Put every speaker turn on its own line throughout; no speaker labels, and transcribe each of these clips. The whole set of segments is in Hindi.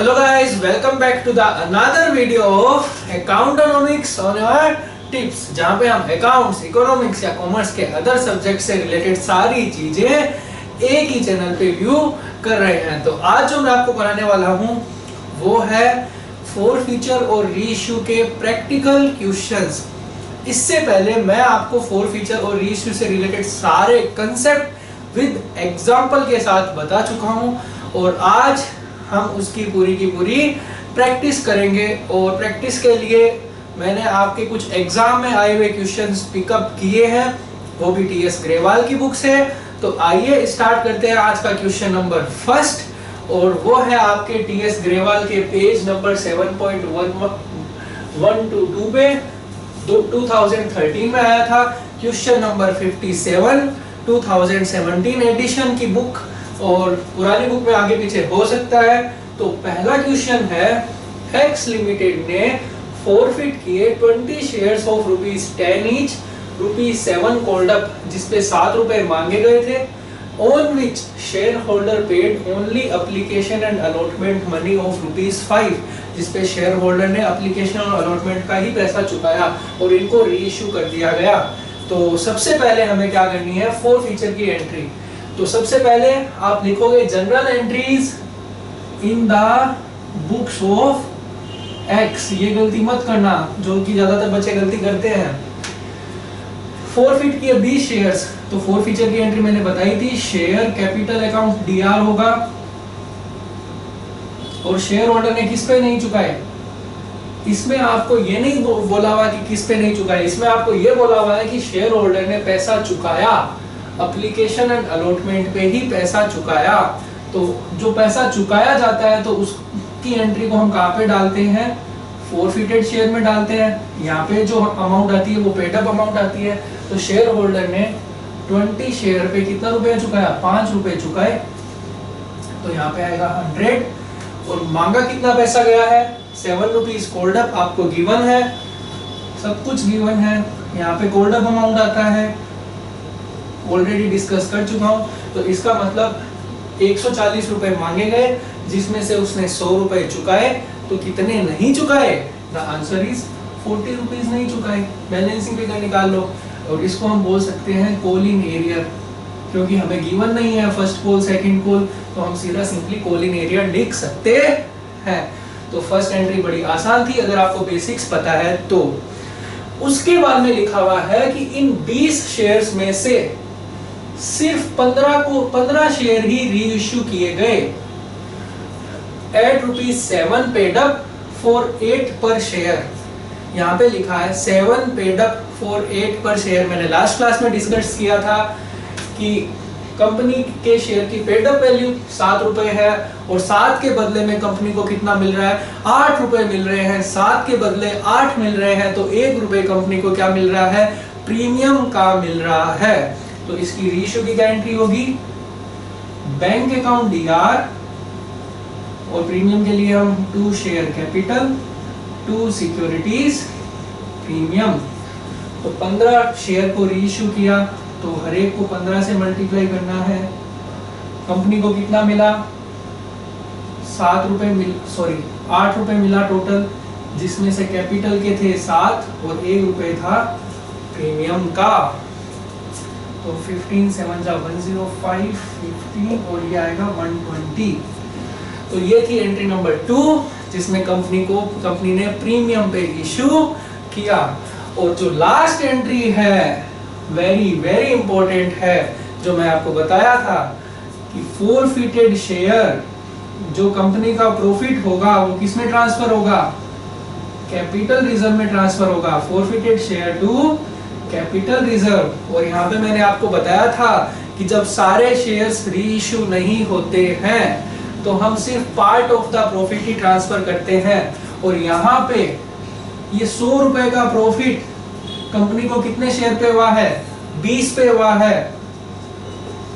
Hello guys, welcome back to the another video of Accountonomics on your tips, जहाँ पे हम अकाउंट्स, इकोनॉमिक्स या कॉमर्स के अदर सब्जेक्ट से रिलेटेड सारी चीजें एक ही चैनल पे व्यू कर रहे हैं। तो आज जो मैं आपको पढ़ाने वाला हूँ वो है फोर फीचर और रीइश्यू के प्रैक्टिकल क्वेश्चंस। इससे पहले मैं आपको फोर फीचर और रीइश्यू से रिलेटेड सारे कंसेप्ट विद एग्जांपल के साथ बता चुका हूँ और आज हम उसकी पूरी की पूरी प्रैक्टिस करेंगे। और प्रैक्टिस के लिए मैंने आपके कुछ एग्जाम में आए हुए क्वेश्चंस पिकअप किए हैं, वो भी टीएस ग्रेवाल की बुक से। तो आइए स्टार्ट करते हैं आज का क्वेश्चन नंबर फर्स्ट, और वो है आपके टीएस ग्रेवाल के पेज नंबर 7.112 पे 2013 में आया था। क्वेश्चन नंबर 57 2017 एडिशन की बुक, और पुरानी बुक में आगे पीछे हो सकता है। तो पहला क्वेश्चन है, एक्स लिमिटेड ने फॉरफिट किए 20 shares of ₹10 each, ₹7 called up, जिसपे 7 रुपए मांगे गए थे। On which share holder paid only application and allotment money of ₹5, जिसपे शेयर होल्डर ने एप्लीकेशन और अलॉटमेंट का ही पैसा चुकाया और इनको रीइश्यू कर दिया गया। तो सबसे पहले हमें क्या करनी है, फोर फीचर की एंट्री। तो सबसे पहले आप लिखोगे general entries in the books of x. ये गलती मत करना, जो कि ज्यादातर बच्चे गलती करते हैं। फॉरफिट किए 20 शेयर्स, तो फोर फीचर की एंट्री मैंने बताई थी, शेयर कैपिटल अकाउंट डीआर होगा। और शेयर होल्डर ने किस पे नहीं चुकाए, इसमें आपको ये नहीं बोला हुआ कि किस पे नहीं चुकाए, इसमें आपको ये बोला हुआ है कि शेयर होल्डर ने पैसा चुकाया, एप्लीकेशन एंड अलॉटमेंट पे ही पैसा चुकाया। तो जो पैसा चुकाया जाता है तो उसकी एंट्री को हम कहाँ पे डालते हैं, फॉरफिटेड शेयर में डालते हैं। यहाँ पे जो अमाउंट आती है वो पेड अप अमाउंट आती है। तो शेयर होल्डर ने 20 शेयर पे कितना रुपया चुकाया, 5 रुपए चुकाए, तो यहाँ पे आएगा 100। और मांगा कितना पैसा गया है, 7 रुपीज कॉल्ड अप, आपको गिवन है, सब कुछ गिवन है। यहाँ पे कॉल्ड अप अमाउंट आता है, ऑलरेडी डिस्कस कर चुका हूँ। तो इसका मतलब 140 रुपए मांगे गए, जिसमें से उसने 100 रुपए चुकाए। तो कितने नहीं चुकाए, द आंसर इज 40 रुपीज नहीं चुकाए। बैलेंसिंग फिगर निकाल लो, और इसको हम बोल सकते हैं कॉलिंग एरियर, क्योंकि हमें गिवन नहीं है फर्स्ट कॉल सेकंड कॉल, तो हम सीधा सिंपली कॉलिंग एरियर लिख सकते हैं। तो फर्स्ट एंट्री बड़ी आसान थी अगर आपको बेसिक्स पता है तो। उसके बाद में लिखा हुआ है कि इन 20 शेयर्स में से सिर्फ 15 शेयर ही रीइश्यू किए गए एट ₹7 पेड अप फॉर 8 पर शेयर। यहाँ पे लिखा है 7 पेड अप फॉर 8 पर शेयर। मैंने लास्ट क्लास में डिस्कस किया था कि कंपनी के शेयर की पेड अप वैल्यू 7 रुपए है, और 7 के बदले में कंपनी को कितना मिल रहा है, 8 रुपए मिल रहे हैं। 7 के बदले 8 मिल रहे हैं, तो 1 रुपए कंपनी को क्या मिल रहा है, प्रीमियम का मिल रहा है। तो इसकी रीइश्यू की क्या एंट्री होगी, बैंक अकाउंट डीआर, और प्रीमियम के लिए हम 2 शेयर कैपिटल 2 सिक्योरिटीज प्रीमियम। तो 15 शेयर को रीइश्यू किया, तो हर एक को 15 से मल्टीप्लाई करना है। कंपनी को कितना मिला, 8 रुपए मिला टोटल, जिसमें से कैपिटल के थे 7 और 1 रुपए था प्रीमियम का। तो 15 7 जा 105 15, और ये आएगा 120। तो ये थी एंट्री नंबर 2, जिसमें कंपनी ने प्रीमियम पे इश्यू किया। और जो लास्ट एंट्री है वेरी वेरी इंपॉर्टेंट है, जो मैं आपको बताया था कि फॉरफिटेड शेयर, जो कंपनी का प्रॉफिट होगा वो किस में ट्रांसफर होगा, कैपिटल रिजर्व में ट्रांसफर होगा। Forfeited share to capital reserve. और यहाँ पे मैंने आपको बताया था कि जब सारे शेयर्स रीइश्यू नहीं होते हैं तो हम सिर्फ part of the profit he transfer करते हैं। और यहाँ पे ये 100 रुपए का प्रॉफिट कंपनी को कितने शेयर पे हुआ है, 20 पे हुआ है।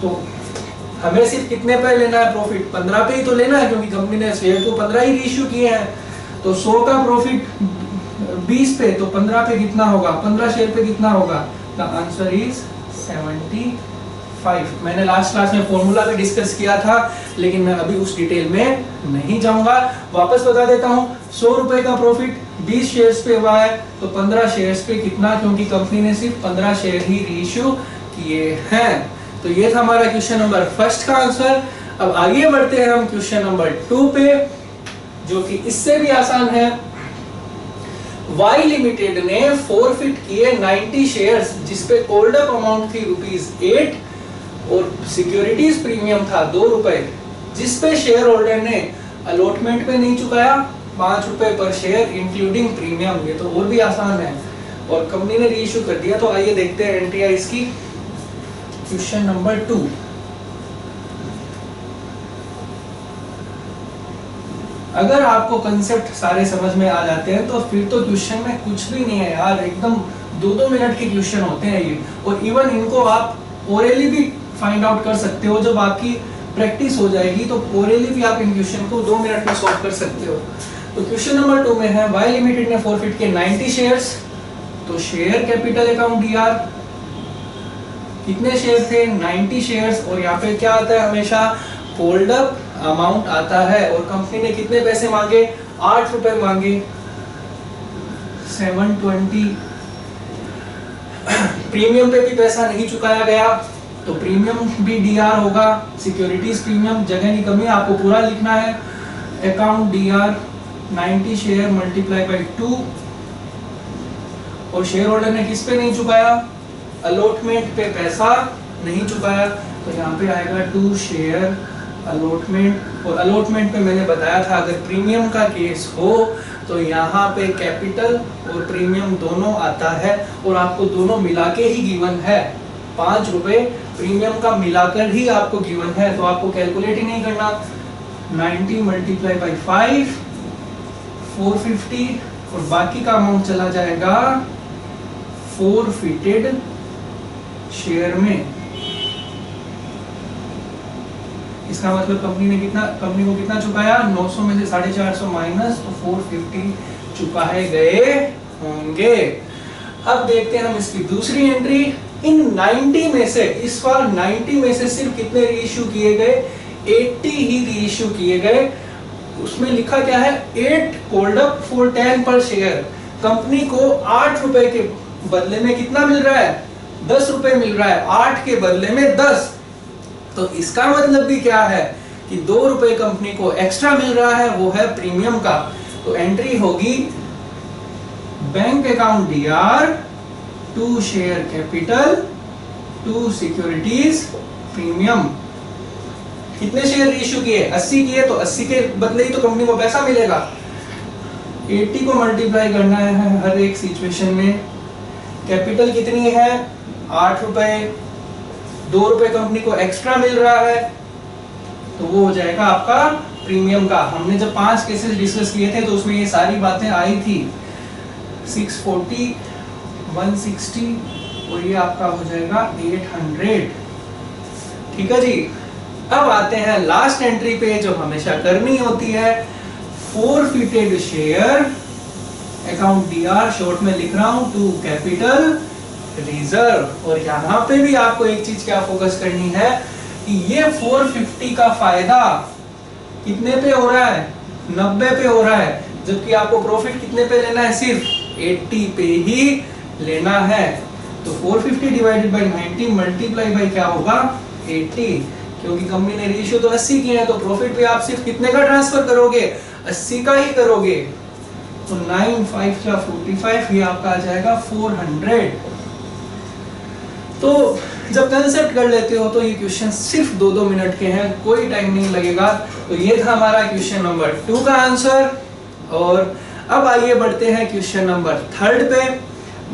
तो हमें सिर्फ कितने पे लेना है प्रॉफिट, 15 पे ही तो लेना है, क्योंकि कंपनी ने शेयर को 15 ही रीइश्यू किए हैं। तो 100 का प्रॉफिट 20 पे, तो 15 पे कितना होगा, 15 शेयर पे कितना होगा, द आंसर इज 75। 5। मैंने लास्ट क्लास में फॉर्मूला भी डिस्कस किया था, लेकिन मैं अभी उस डिटेल में नहीं जाऊंगा। वापस बता देता हूं, 100 रुपए का प्रॉफिट 20 शेयर्स पे हुआ है, तो 15 शेयर्स पे कितना, क्योंकि कंपनी ने सिर्फ 15 शेयर ही रीइश्यू किए हैं। तो ये था हमारा क्वेश्चन नंबर फर्स्ट का आंसर। अब आगे बढ़ते हैं हम क्वेश्चन नंबर 2 पे, जो कि इससे भी आसान है। वाई लिमिटेड ने फॉरफिट किए 90 शेयर्स, जिसपे कॉल्ड अप अमाउंट थी ₹8 और सिक्योरिटीज प्रीमियम था ₹2, जिसपे शेयर होल्डर ने अलॉटमेंट पे नहीं चुकाया, ₹5 पर शेयर इंक्लूडिंग प्रीमियम। ये तो और भी आसान है, और कंपनी ने रीइश्यू कर दिया। तो आइए देखते हैं एंट्री है इसकी। क्वेश्चन नंबर 2, अगर आपको कंसेप्ट सारे समझ में आ जाते हैं तो फिर तो क्वेश्चन में कुछ भी नहीं है यार, एकदम 2-2 मिनट के क्वेश्चन होते हैं ये। और इवन इनको आप ओरली भी फाइंड आउट कर सकते हो, जब आपकी प्रैक्टिस हो जाएगी तो ओरली भी आप इन क्वेश्चन को 2 मिनट में सॉल्व कर सकते हो। तो क्वेश्चन नंबर 2 में है, वाई लिमिटेड ने फॉरफिट किए 90 शेयर्स, तो शेयर कैपिटल अकाउंट डीआर कितने शेयर थे, 90 शेयर्स, और यहाँ पे क्या आता है हमेशा, होल्ड अप अमाउंट आता है। और कंपनी ने कितने पैसे मांगे, ₹8 मांगे, 720। प्रीमियम पे भी पैसा नहीं चुकाया गया, तो प्रीमियम भी डीआर होगा। सिक्योरिटीज प्रीमियम जगह की कमी है, आपको पूरा लिखना है। Account DR 90 share multiply by 2, और शेयर होल्डर ने किस पे नहीं चुकाया, अलॉटमेंट पे पैसा नहीं चुकाया, तो यहाँ पे आएगा 2 शेयर अलॉटमेंट। और अलॉटमेंट पे मैंने बताया था, अगर प्रीमियम का केस हो तो यहाँ पे कैपिटल और प्रीमियम दोनों आता है, और आपको दोनों मिला के ही गिवन है। ₹5 प्रीमियम का मिलाकर ही आपको गिवन है, तो आपको कैलकुलेट ही नहीं करना। 90 मल्टीप्लाई बाई 5, 450, और बाकी का अमाउंट चला जाएगा फॉरफिटेड शेयर में। इसका मतलब कंपनी को कितना चुकाया, 900 में से 450 माइनस, तो 450 चुकाए गए होंगे। अब देखते हैं हम इसकी दूसरी एंट्री। इन 90 में से, इस बार 90 में से सिर्फ कितने रीइश्यू किए गए, 80 ही रीइश्यू किए गए। उसमें लिखा क्या है, 8 कॉल्ड अप फॉर 10 पर शेयर। कंपनी को ₹8 के बदले में कितना मिल रहा है, ₹10 मिल रहा है, 8 के बदले में 10। तो इसका मतलब भी क्या है कि ₹2 कंपनी को एक्स्ट्रा मिल रहा है, वो है प्रीमियम का। तो एंट्री होगी bank account DR, 2 share capital, 2 securities premium. कितने शेयर रीइश्यू किए, 80 किए, तो 80 के बदले ही तो कंपनी को पैसा मिलेगा। 80 को मल्टीप्लाई करना है हर एक सिचुएशन में। कैपिटल कितनी है, ₹8, ₹2 कंपनी को एक्स्ट्रा मिल रहा है, तो वो हो जाएगा आपका प्रीमियम का। हमने जब 5 केसेस डिस्कस किए थे तो उसमें ये सारी बातें आई थी। 640, 160, और ये आपका हो जाएगा 800। ठीक है जी। अब आते हैं लास्ट एंट्री पे, जो हमेशा करनी होती है, forfeited share account DR, short में लिख रहा हूं, टू कैपिटल रिजर्व। और यहाँ पे भी आपको एक चीज क्या फोकस करनी है कि ये 450 का फायदा कितने पे हो रहा है, 90 पे हो रहा है, जबकि आपको प्रॉफिट कितने पे लेना है, सिर्फ 80 पे ही लेना है। तो 450 डिवाइडेड बाई 90 मल्टीप्लाई बाई क्या होगा, 80, क्योंकि कंपनी ने रेशियो तो 80 किए हैं, तो प्रॉफिट पे आप सिर्फ कितने का ट्रांसफर करोगे, 80 का ही करोगे। तो 9 5 या 45, ये आपका आ जाएगा 400। तो जब कंसेप्ट कर लेते हो तो ये क्वेश्चन सिर्फ 2-2 मिनट के हैं, कोई टाइम नहीं लगेगा। तो ये था हमारा क्वेश्चन नंबर 2 का आंसर। और अब आइए बढ़ते हैं क्वेश्चन नंबर 3 पे।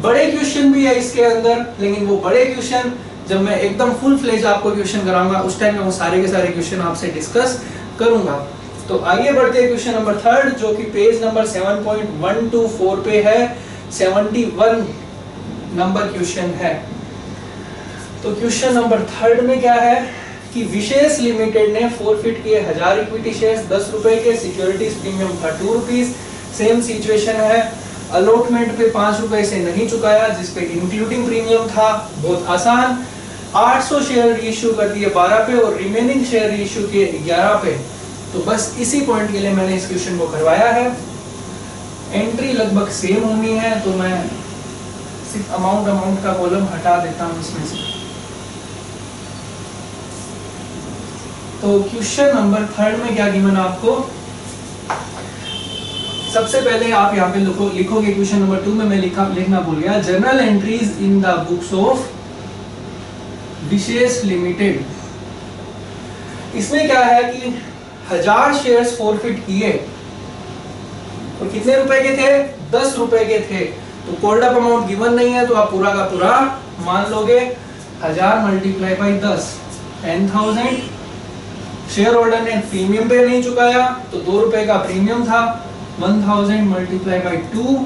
बड़े क्वेश्चन भी है इसके अंदर, लेकिन वो बड़े क्वेश्चन जब मैं एकदम फुल फ्लेज आपको क्वेश्चन कराऊंगा उस टाइम में वो सारे के सारे क्वेश्चन आपसे डिस्कस करूंगा। तो आइए बढ़ते हैं क्वेश्चन नंबर 3, जो कि पेज नंबर 7.124 पे है, 71 नंबर क्वेश्चन है। तो क्वेश्चन नंबर 3 में क्या है कि विशेष लिमिटेड ने फॉरफिट किए 1000 इक्विटी शेयर्स, ₹10 के, सिक्योरिटीज प्रीमियम था ₹2। सेम सिचुएशन है, अलॉटमेंट पे ₹5 से नहीं चुकाया, जिसपे इंक्लूडिंग प्रीमियम था। बहुत आसान। 800 शेयर रीइश्यू कर दिए 12 पे और रिमेनिंग शेयर रीइश्यू किए 11 पे। तो बस इसी पॉइंट के लिए मैंने इस क्वेश्चन को करवाया है। एंट्री लगभग सेम होनी है, तो मैं सिर्फ अमाउंट का कॉलम हटा देता हूं इसमें से। तो क्वेश्चन नंबर 3 में क्या गिवन आपको, सबसे पहले आप यहाँ पे लिखोगे क्वेश्चन नंबर 2 में मैं लिखना भूल गया, journal entries in the books of Vishesh Limited. इसमें क्या है कि 1000 शेयर्स फॉरफिट किए और कितने रुपए के थे, 10 रुपए के थे। तो कॉल्ड अप अमाउंट गिवन नहीं है, तो आप पूरा का पूरा मान लोगे 1000 मल्टीप्लाई बाई 10 10,000। शेयर होल्डर ने प्रीमियम पे नहीं चुकाया, तो 2 रुपए का प्रीमियम था, 1000 मल्टीप्लाई बाई 2।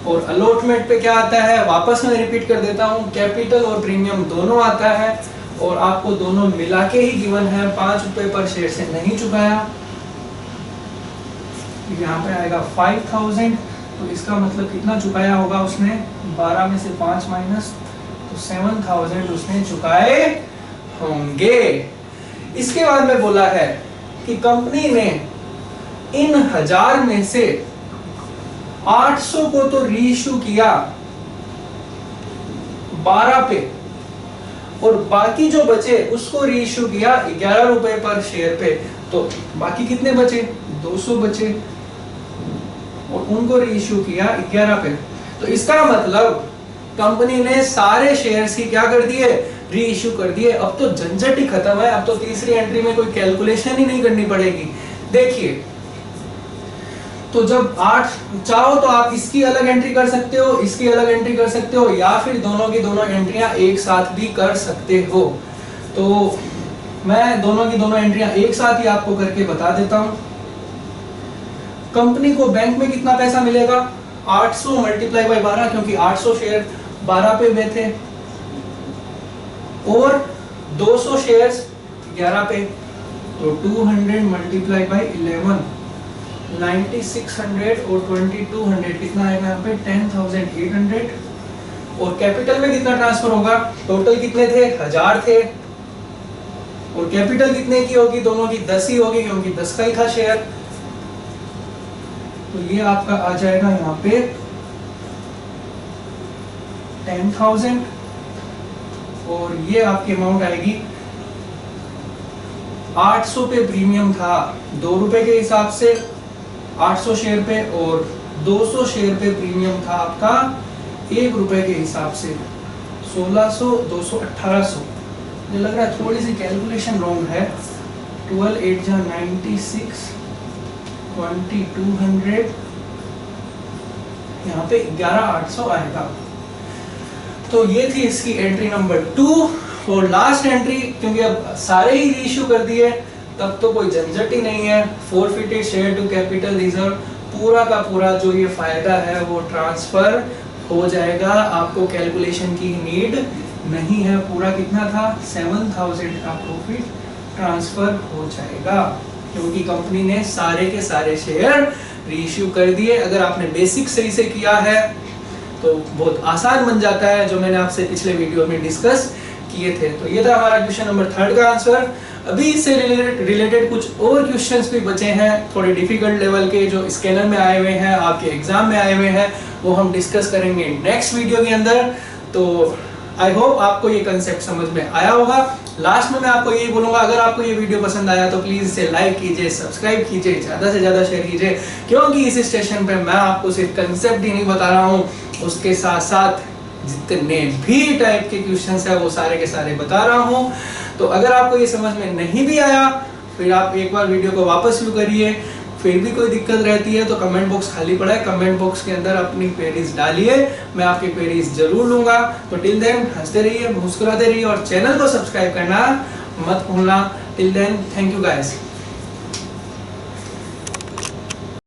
और अलॉटमेंट पे क्या आता है, वापस मैं रिपीट कर देता हूं, कैपिटल और प्रीमियम दोनों आता है और आपको दोनों मिला के ही गिवन है। 5 रुपए पर शेयर से नहीं चुकाया, यहाँ पे आएगा 5000। तो इसका मतलब कितना चुकाया होगा उसने, 12 में से 5 माइनस, तो 7000 उसने चुकाए होंगे। इसके बाद में बोला है कि कंपनी ने इन 1000 में से 800 को तो रीइश्यू किया 12 पे और बाकी जो बचे उसको रीइश्यू किया 11 रुपए पर शेयर पे। तो बाकी कितने बचे, 200 बचे और उनको रीइश्यू किया 11 पे। तो इसका मतलब कंपनी ने सारे शेयर्स ही क्या कर दिए, रीइश्यू कर दिए। अब तो झंझट ही खत्म है, अब तो तीसरी एंट्री में कोई कैलकुलेशन ही नहीं करनी पड़ेगी। देखिए, तो जब 8 चाहो तो आप इसकी अलग एंट्री कर सकते हो, इसकी अलग एंट्री कर सकते हो, या फिर दोनों की दोनों एंट्रियां एक साथ भी कर सकते हो। तो मैं दोनों की दोनों एंट्रियां एक साथ ही आपको करके बता देता हूं। कंपनी को बैंक में कितना पैसा मिलेगा, 800 मल्टीप्लाई बाई 12, क्योंकि 800 शेयर 12 पे हुए थे, और 200 शेयर्स 11 पे, तो 200 मल्टीप्लाई बाई 11, 9600 और 2200 कितना आएगा यहाँ पे, 10800। और कैपिटल में कितना ट्रांसफर होगा, टोटल कितने थे, 1000 थे, और कैपिटल कितने की होगी, दोनों की 10 ही होगी, क्योंकि 10 का ही था शेयर। तो ये आपका आ जाएगा यहाँ पे 10,000 और ये आपकी अमाउंट आएगी 800 पे प्रीमियम था 2 रुपए के हिसाब से 800 शेयर पे, और 200 शेयर पे प्रीमियम था आपका 1 रुपए के हिसाब से 1600, 200, 1800। मुझे लग रहा है थोड़ी सी कैलकुलेशन रॉन्ग है। 12 8 जा 96, 2200, यहाँ पे 11800 आएगा। तो ये थी इसकी एंट्री नंबर 2। और लास्ट एंट्री, क्योंकि अब सारे ही रीइश्यू कर दिए, तब तो कोई झंझट ही नहीं है। Forfeited share to capital reserve, पूरा का पूरा जो ये फायदा है वो ट्रांसफर हो जाएगा, आपको कैलकुलेशन की नीड नहीं है। पूरा कितना था, 7000 का प्रॉफिट ट्रांसफर हो जाएगा, क्योंकि कंपनी ने सारे के सारे शेयर रीइश्यू कर दिए। अगर आपने बेसिक सही से किया है तो बहुत आसान बन जाता है, जो मैंने आपसे पिछले वीडियो में डिस्कस किए थे। तो ये था हमारा क्वेश्चन नंबर 3 का आंसर। अभी इससे रिलेटेड कुछ और क्वेश्चंस भी बचे हैं, थोड़े डिफिकल्ट लेवल के, जो स्कैनर में आए हुए हैं, आपके एग्जाम में आए हुए हैं, वो हम डिस्कस करेंगे नेक्स्ट वीडियो के अंदर। तो आई होप आपको ये कंसेप्ट समझ में आया होगा। लास्ट में मैं आपको यही बोलूंगा, अगर आपको ये वीडियो पसंद आया तो प्लीज इसे लाइक कीजिए, सब्सक्राइब कीजिए, ज्यादा से ज्यादा शेयर कीजिए, क्योंकि इस स्टेशन पे मैं आपको सिर्फ कंसेप्ट ही नहीं बता रहा हूँ, उसके साथ साथ जितने भी टाइप के क्वेश्चंस है वो सारे के सारे बता रहा हूँ। तो अगर आपको ये समझ में नहीं भी आया, फिर आप एक बार वीडियो को वापस व्यू करिए। फिर भी कोई दिक्कत रहती है तो कमेंट बॉक्स खाली पड़ा है, कमेंट बॉक्स के अंदर अपनी क्वेरीज डालिए, मैं आपकी क्वेरीज जरूर लूंगा। तो टिल देन हंसते रहिए, मुस्कुराते रहिए और चैनल को सब्सक्राइब करना मत भूलना। Till then, thank you guys.